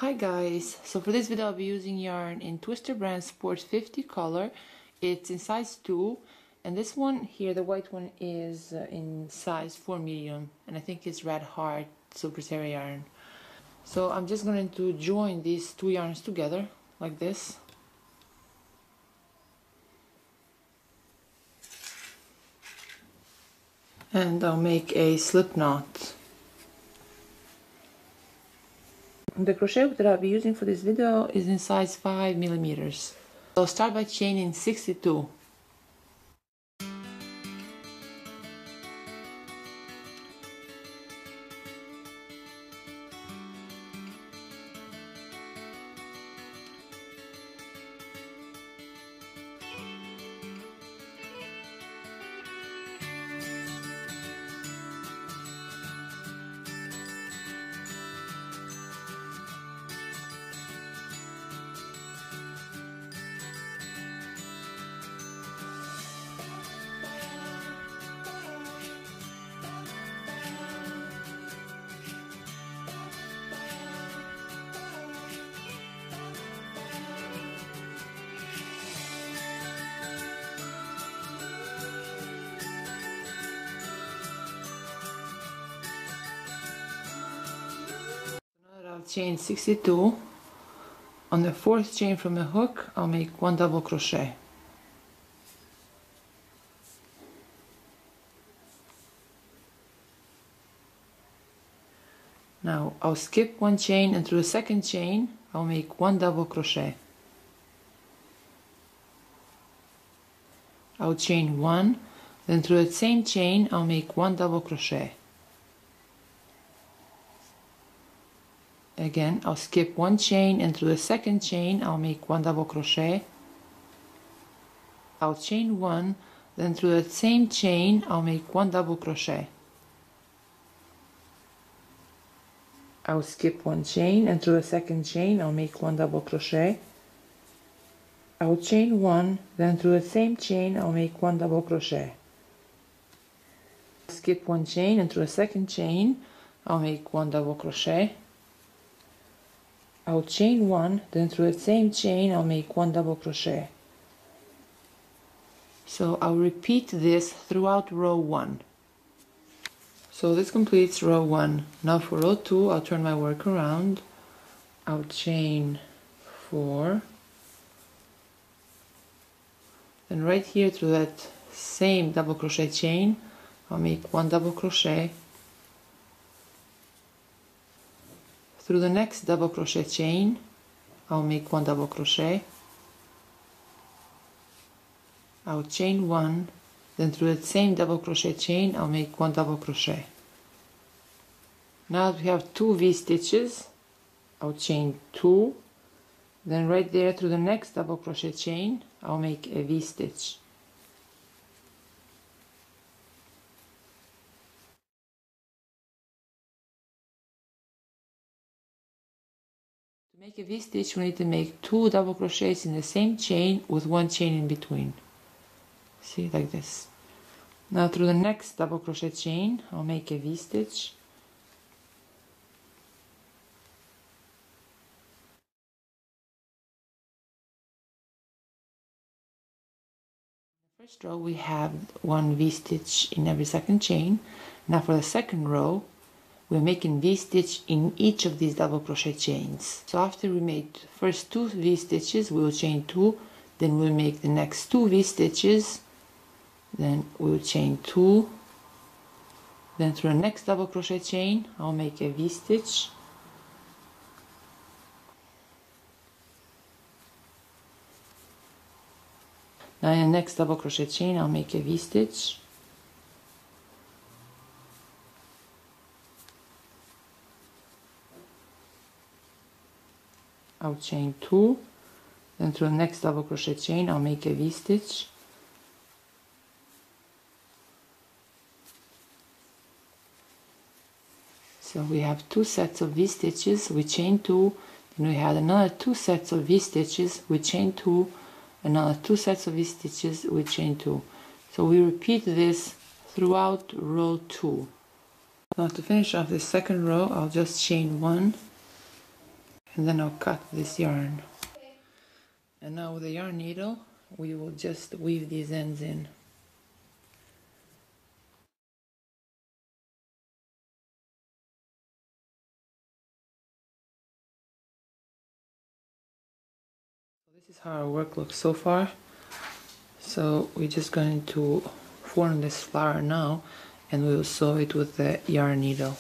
Hi guys, so for this video I'll be using yarn in Twister brand Sport 50 color. It's in size 2, and this one here, the white one, is in size 4 medium, and I think it's Red Heart Silver Terry yarn. So I'm just going to join these two yarns together like this. And I'll make a slip knot. The crochet hook that I'll be using for this video is in size 5 millimeters. So I'll start by chaining 62. I'll chain 62. On the fourth chain from the hook, I'll make 1 double crochet. Now I'll skip 1 chain, and through the second chain I'll make 1 double crochet. I'll chain 1, then through the same chain I'll make 1 double crochet. Again, I'll skip 1 chain, and through the second chain I'll make 1 double crochet. I'll chain 1, then through the same chain I'll make 1 double crochet. I'll skip 1 chain, and through the second chain I'll make 1 double crochet. I'll chain 1, then through the same chain I'll make 1 double crochet. Skip 1 chain, and through the second chain I'll make 1 double crochet. I'll chain 1, then through the same chain I'll make 1 double crochet. So I'll repeat this throughout row 1. So this completes row 1. Now for row 2, I'll turn my work around. I'll chain 4. Then right here through that same double crochet chain, I'll make 1 double crochet. Through the next double crochet chain, I'll make 1 double crochet. I'll chain 1, then through the same double crochet chain, I'll make 1 double crochet. Now that we have 2 V-stitches, I'll chain 2, then right there through the next double crochet chain, I'll make a V-stitch. To make a V-stitch, we need to make 2 double crochets in the same chain with 1 chain in between. See, like this. Now through the next double crochet chain, I'll make a V-stitch. In the first row we have 1 V-stitch in every second chain. Now for the second row, we're making V-stitch in each of these double crochet chains. So after we made first 2 V-stitches, we'll chain 2, then we'll make the next 2 V-stitches, then we'll chain 2, then through the next double crochet chain I'll make a V-stitch. Now in the next double crochet chain I'll make a V-stitch. I'll chain 2, then through the next double crochet chain I'll make a V-stitch. So we have 2 sets of V-stitches, we chain 2, then we had another 2 sets of V-stitches, we chain 2, another 2 sets of V-stitches, we chain 2. So we repeat this throughout row 2. Now to finish off this second row, I'll just chain 1, and then I'll cut this yarn. And now with the yarn needle, we will just weave these ends in. So this is how our work looks so far. So we're just going to form this flower now, and we will sew it with the yarn needle.